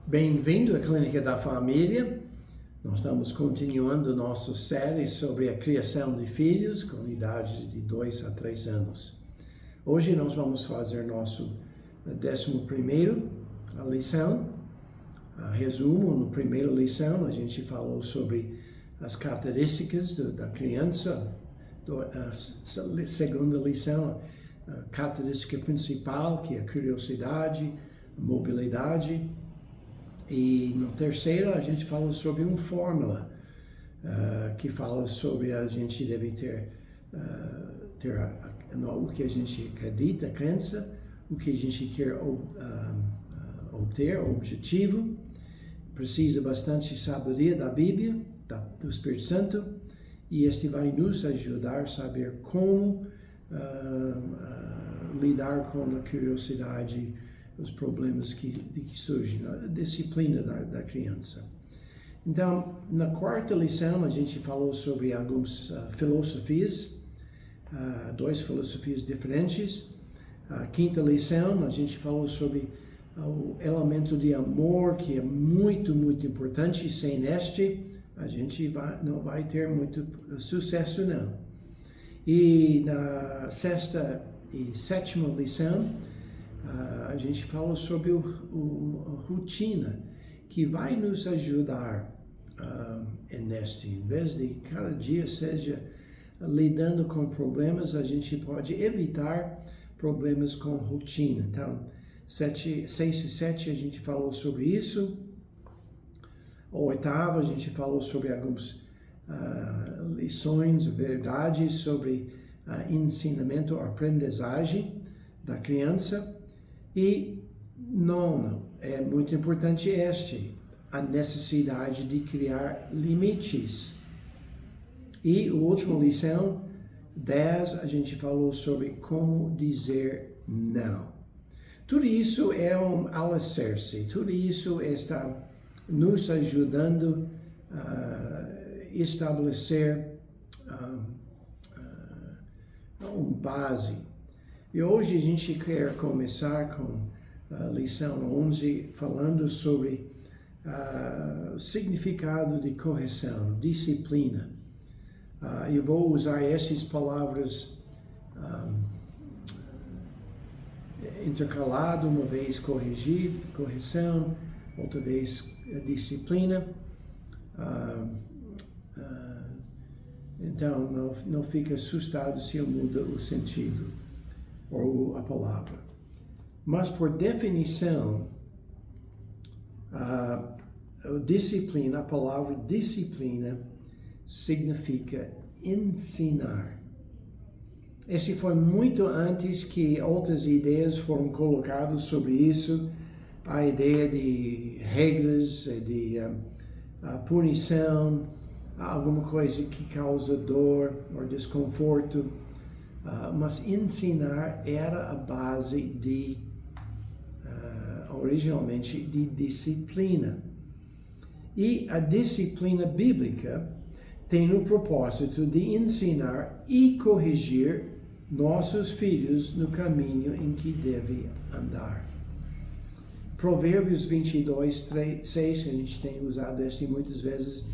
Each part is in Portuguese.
Bem-vindo à Clínica da Família. Nós estamos continuando nossa série sobre a criação de filhos com idade de 2 a 3 anos. Hoje nós vamos fazer nosso 11ª lição. Resumo, na primeira lição a gente falou sobre as características da criança. A segunda lição, a característica principal, que é a curiosidade, a mobilidade. E na terceira a gente falou sobre uma fórmula que fala sobre a gente deve ter o que a gente acredita, a crença, o que a gente quer obter, o objetivo. Precisa bastante sabedoria da Bíblia, do Espírito Santo, e este vai nos ajudar a saber como lidar com a curiosidade, os problemas que surgem, a disciplina da criança. Então, na quarta lição, a gente falou sobre algumas filosofias, duas filosofias diferentes. A quinta lição, a gente falou sobre o elemento de amor, que é muito, muito importante. Sem este, a gente não vai ter muito sucesso, não. E na sexta e sétima lição, a gente fala sobre a rotina que vai nos ajudar neste. Em vez de cada dia seja lidando com problemas, a gente pode evitar problemas com rotina. Então, 6 e 7 a gente falou sobre isso. A oitava a gente falou sobre algumas lições, verdades sobre ensinamento, aprendizagem da criança. E nono, é muito importante a necessidade de criar limites. E a última lição, 10, a gente falou sobre como dizer não. Tudo isso é um alicerce, tudo isso está nos ajudando a estabelecer uma base. E hoje a gente quer começar com a lição 11, falando sobre o significado de correção, disciplina. Eu vou usar essas palavras intercalado, uma vez correção, outra vez disciplina. Então, não fique assustado se eu mudo o sentido ou a palavra. Mas, por definição, a palavra disciplina significa ensinar. Esse foi muito antes que outras ideias foram colocadas sobre isso, a ideia de regras, de punição, alguma coisa que causa dor ou desconforto. Mas ensinar era a base originalmente de disciplina. E a disciplina bíblica tem o propósito de ensinar e corrigir nossos filhos no caminho em que devem andar. Provérbios 22, 6, a gente tem usado este muitas vezes,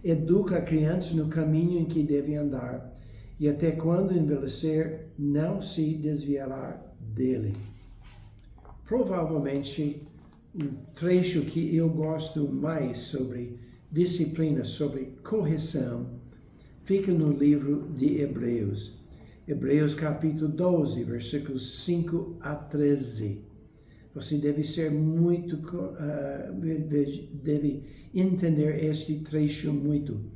educa a criança no caminho em que deve andar, e até quando envelhecer, não se desviará dele. Provavelmente, o trecho que eu gosto mais sobre disciplina, sobre correção, fica no livro de Hebreus. Hebreus capítulo 12, versículos 5 a 13. Você deve ser deve entender este trecho muito.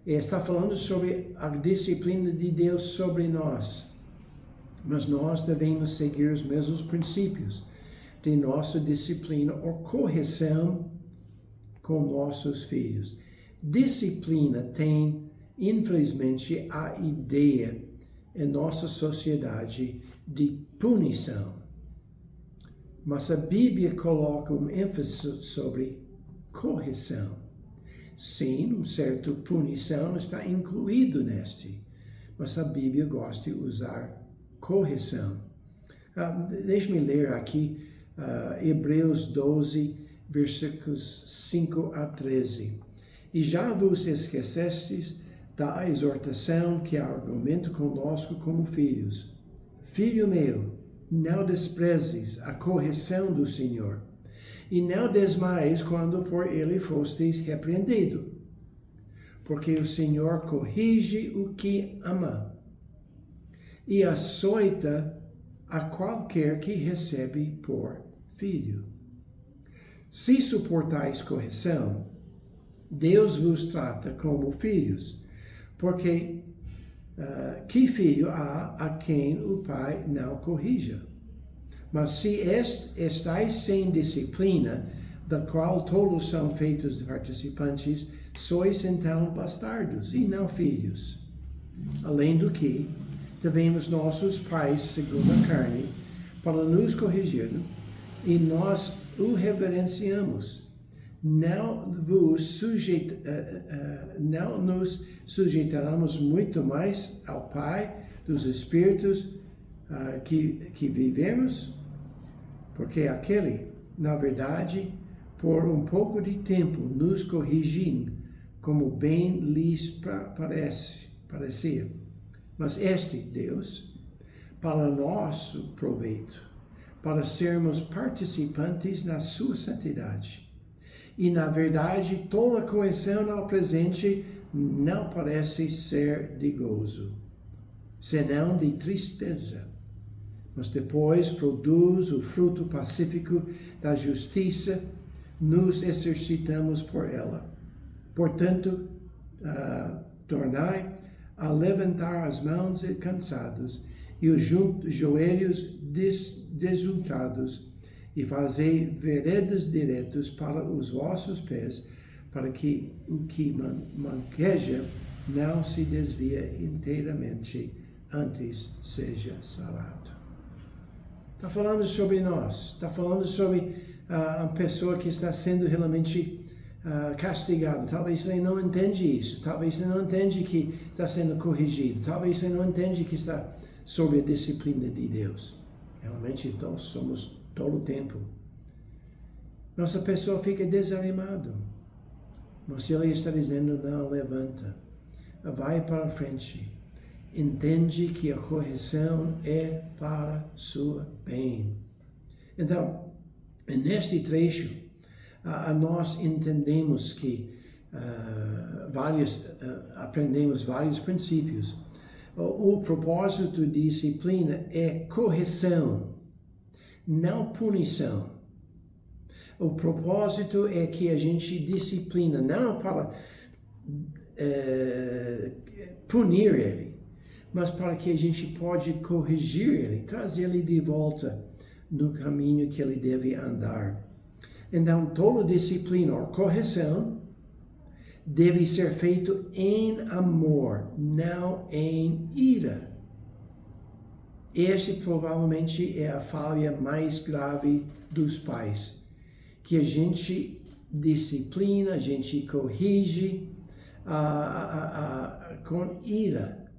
Está falando sobre a disciplina de Deus sobre nós, mas nós devemos seguir os mesmos princípios de nossa disciplina ou correção com nossos filhos. Disciplina tem, infelizmente, a ideia em nossa sociedade de punição, mas a Bíblia coloca um ênfase sobre correção. Sim, uma certa punição está incluído neste, mas a Bíblia gosta de usar correção. Deixe-me ler aqui Hebreus 12, versículos 5 a 13. E já vos esquecestes da exortação que argumento conosco como filhos. Filho meu, não desprezes a correção do Senhor, e não desmaies quando por ele fostes repreendido. Porque o Senhor corrige o que ama, e açoita a qualquer que recebe por filho. Se suportais correção, Deus vos trata como filhos, porque que filho há a quem o pai não corrija? Mas se estáis sem disciplina, da qual todos são feitos participantes, sois então bastardos e não filhos. Além do que, tivemos nossos pais, segundo a carne, para nos corrigir, e nós o reverenciamos. Não nos sujeitaremos muito mais ao Pai dos Espíritos que vivemos? Porque aquele, na verdade, por um pouco de tempo nos corrigiu, como bem lhes parecia. Mas este Deus, para nosso proveito, para sermos participantes na sua santidade. E, na verdade, toda correção ao presente não parece ser de gozo, senão de tristeza. Mas depois produz o fruto pacífico da justiça, nos exercitamos por ela. Portanto, tornai a levantar as mãos cansados e os joelhos desjuntados, e fazei veredas diretas para os vossos pés, para que o que manqueja não se desvia inteiramente, antes seja sarado. Está falando sobre nós, está falando sobre a pessoa que está sendo realmente castigada. Talvez você não entende isso, talvez você não entende que está sendo corrigido, talvez você não entende que está sob a disciplina de Deus. Realmente nós somos todo o tempo. Nossa pessoa fica desanimada. Mas ele está dizendo, não, levanta. Vai para a frente. Entende que a correção é para seu bem. Então, neste trecho, nós entendemos que aprendemos vários princípios. O propósito de disciplina é correção, não punição. O propósito é que a gente disciplina, não para punir ele, mas para que a gente pode corrigir ele, trazer ele de volta no caminho que ele deve andar. Então, toda disciplina ou correção deve ser feito em amor, não em ira. Esta provavelmente é a falha mais grave dos pais, que a gente disciplina, a gente corrige com ira.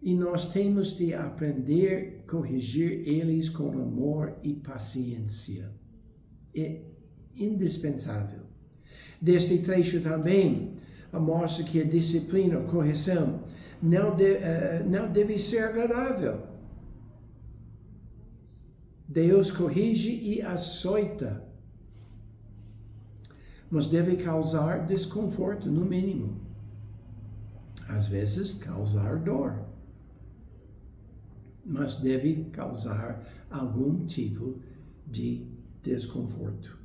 E nós temos de aprender a corrigir eles com amor e paciência. É indispensável. Deste trecho também, mostra que a disciplina, a correção, não deve ser agradável. Deus corrige e açoita, mas deve causar desconforto, no mínimo. Às vezes, causar dor, mas deve causar algum tipo de desconforto.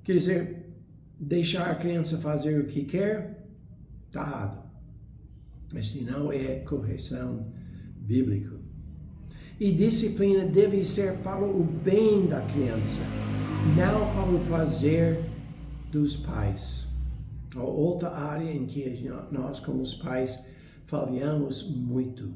Quer dizer, deixar a criança fazer o que quer, está errado. Mas não é correção bíblica. E disciplina deve ser para o bem da criança, não para o prazer dos pais. Outra área em que nós, como os pais, falhamos muito.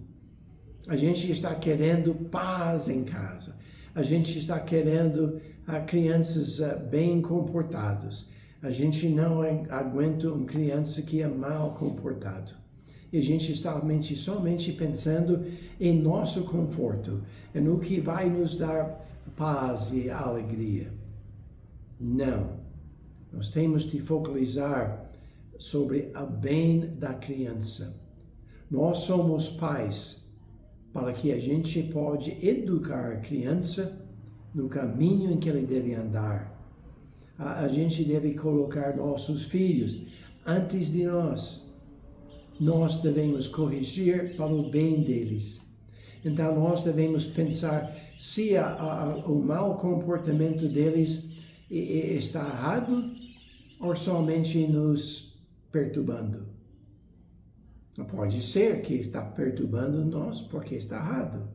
A gente está querendo paz em casa. A gente está querendo crianças bem comportadas. A gente não aguenta uma criança que é mal comportada. E a gente está somente pensando em nosso conforto, no que vai nos dar paz e alegria. Não. Nós temos de focalizar sobre o bem da criança. Nós somos pais para que a gente pode educar a criança no caminho em que ele deve andar. A gente deve colocar nossos filhos antes de nós. Nós devemos corrigir para o bem deles. Então, nós devemos pensar se o mau comportamento deles está errado ou somente nos perturbando. Pode ser que está perturbando nós porque está errado.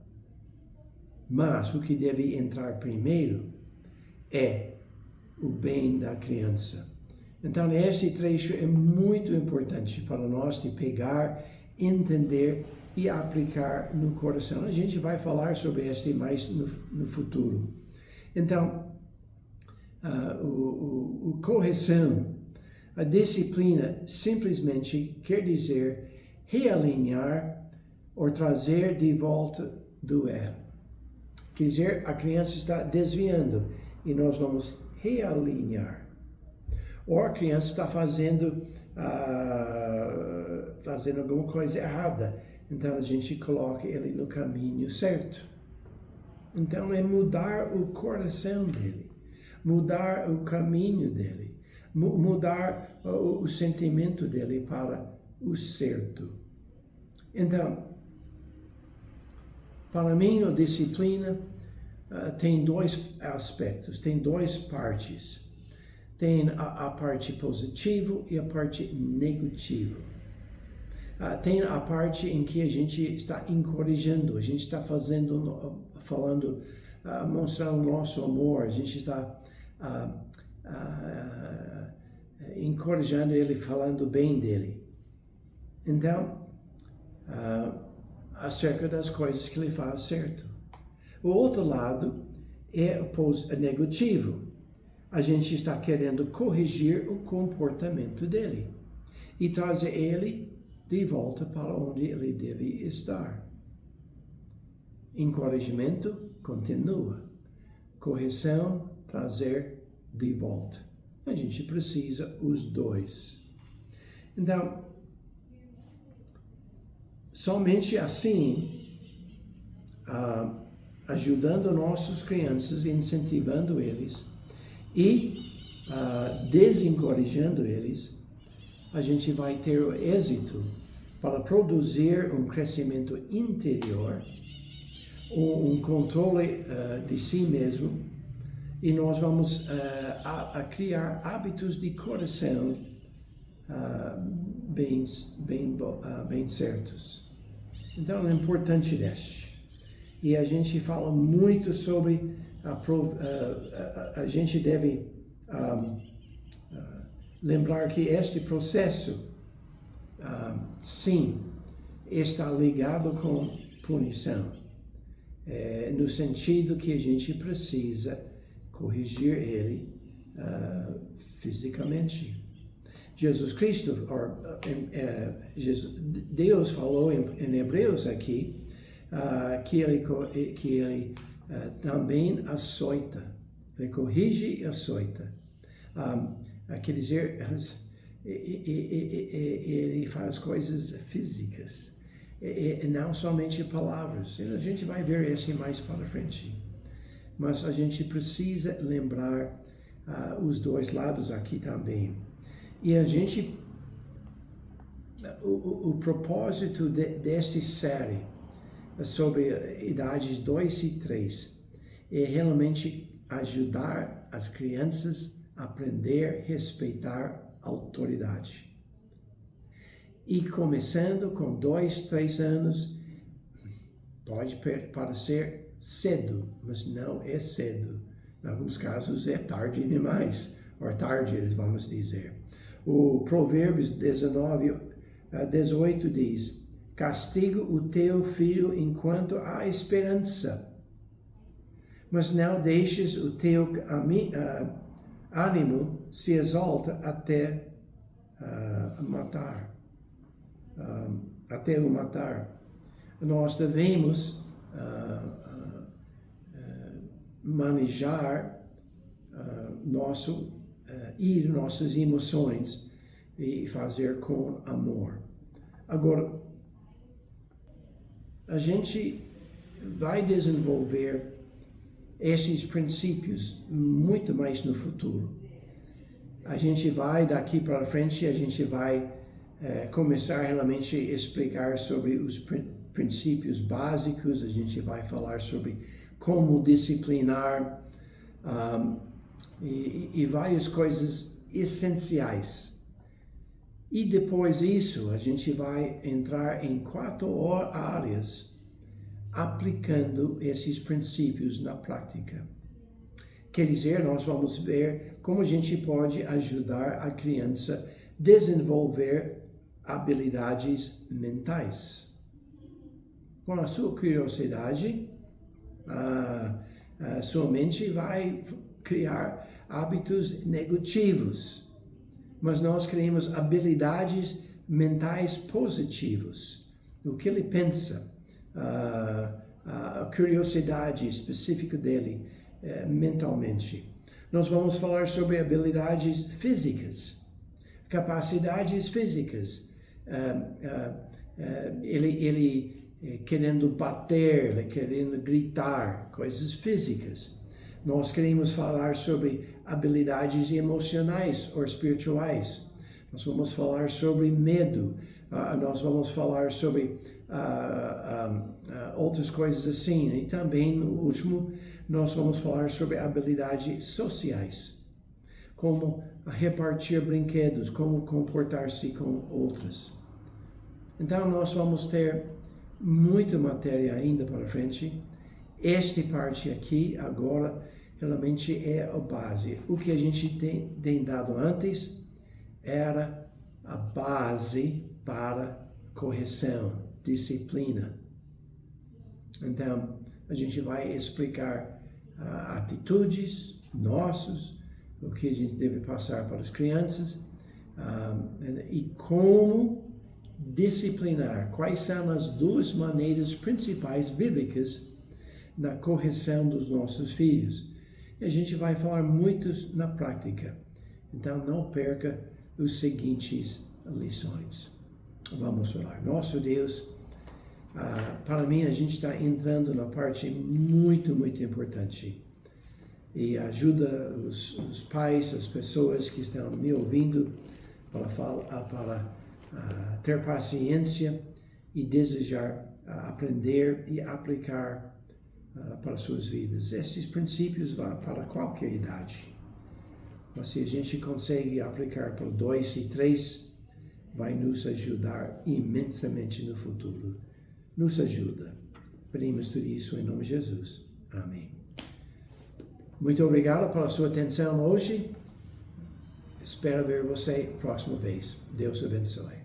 Mas o que deve entrar primeiro é o bem da criança. Então, esse trecho é muito importante para nós de pegar, entender e aplicar no coração. A gente vai falar sobre este mais no futuro. Então, o correção, a disciplina simplesmente quer dizer realinhar ou trazer de volta do erro. Quer dizer, a criança está desviando e nós vamos realinhar. Ou a criança está fazendo alguma coisa errada, então a gente coloca ele no caminho certo. Então é mudar o coração dele, mudar o caminho dele, mudar o sentimento dele para o certo. Então, para mim, a disciplina tem dois aspectos, tem duas partes. Tem a parte positiva e a parte negativa. Tem a parte em que a gente está encorajando, a gente está falando, mostrando nosso amor, a gente está encorajando ele, falando bem dele. Então, acerca das coisas que ele faz certo. O outro lado é o negativo. A gente está querendo corrigir o comportamento dele e trazer ele de volta para onde ele deve estar. Encorajamento continua. Correção, trazer de volta. A gente precisa os dois. Então, somente assim, ajudando nossas crianças, incentivando eles e desencorajando eles, a gente vai ter o êxito para produzir um crescimento interior, um controle de si mesmo, e nós vamos criar hábitos de coração bem certos. Então, é importante este. E a gente fala muito sobre a gente deve lembrar que este processo, sim, está ligado com punição, no sentido que a gente precisa corrigir ele fisicamente. Jesus Cristo, Deus falou em Hebreus aqui, que ele também açoita, ele corrige e açoita. Quer dizer, ele faz coisas físicas, e não somente palavras. A gente vai ver isso mais para frente. Mas a gente precisa lembrar os dois lados aqui também. E a gente, o propósito desta série sobre idades 2 e 3 é realmente ajudar as crianças a aprender a respeitar a autoridade. E começando com 2, 3 anos, pode parecer cedo, mas não é cedo. Em alguns casos é tarde demais, ou tarde, vamos dizer. O Provérbios 19, 18 diz: castiga o teu filho enquanto há esperança, mas não deixes o teu ânimo se exalta até o matar. Nós devemos manejar nosso ir nossas emoções e fazer com amor. Agora, a gente vai desenvolver esses princípios muito mais no futuro. A gente vai, daqui para frente, a gente vai começar realmente a explicar sobre os princípios básicos, a gente vai falar sobre como disciplinar e várias coisas essenciais. E depois disso, a gente vai entrar em 4 áreas aplicando esses princípios na prática. Quer dizer, nós vamos ver como a gente pode ajudar a criança a desenvolver habilidades mentais. Com a sua curiosidade, sua mente vai criar hábitos negativos. Mas nós criamos habilidades mentais positivas. O que ele pensa, a curiosidade específica dele mentalmente. Nós vamos falar sobre habilidades físicas, capacidades físicas. Ele querendo bater, ele querendo gritar, coisas físicas. Nós queremos falar sobre habilidades emocionais ou espirituais. Nós vamos falar sobre medo. Nós vamos falar sobre outras coisas assim. E também, no último, nós vamos falar sobre habilidades sociais. Como repartir brinquedos, como comportar-se com outros. Então, nós vamos ter muita matéria ainda para frente. Esta parte aqui, agora, realmente é a base. O que a gente tem dado antes era a base para correção, disciplina. Então, a gente vai explicar atitudes nossas, o que a gente deve passar para as crianças e como disciplinar. Quais são as 2 maneiras principais bíblicas na correção dos nossos filhos. E a gente vai falar muito na prática. Então, não perca os seguintes lições. Vamos orar. Nosso Deus, para mim, a gente está entrando na parte muito, muito importante. E ajuda os pais, as pessoas que estão me ouvindo para ter paciência e desejar aprender e aplicar para suas vidas. Esses princípios vão para qualquer idade. Mas se a gente consegue aplicar para 2 e 3, vai nos ajudar imensamente no futuro. Nos ajuda. Pedimos tudo isso em nome de Jesus. Amém. Muito obrigado pela sua atenção hoje. Espero ver você próxima vez. Deus abençoe.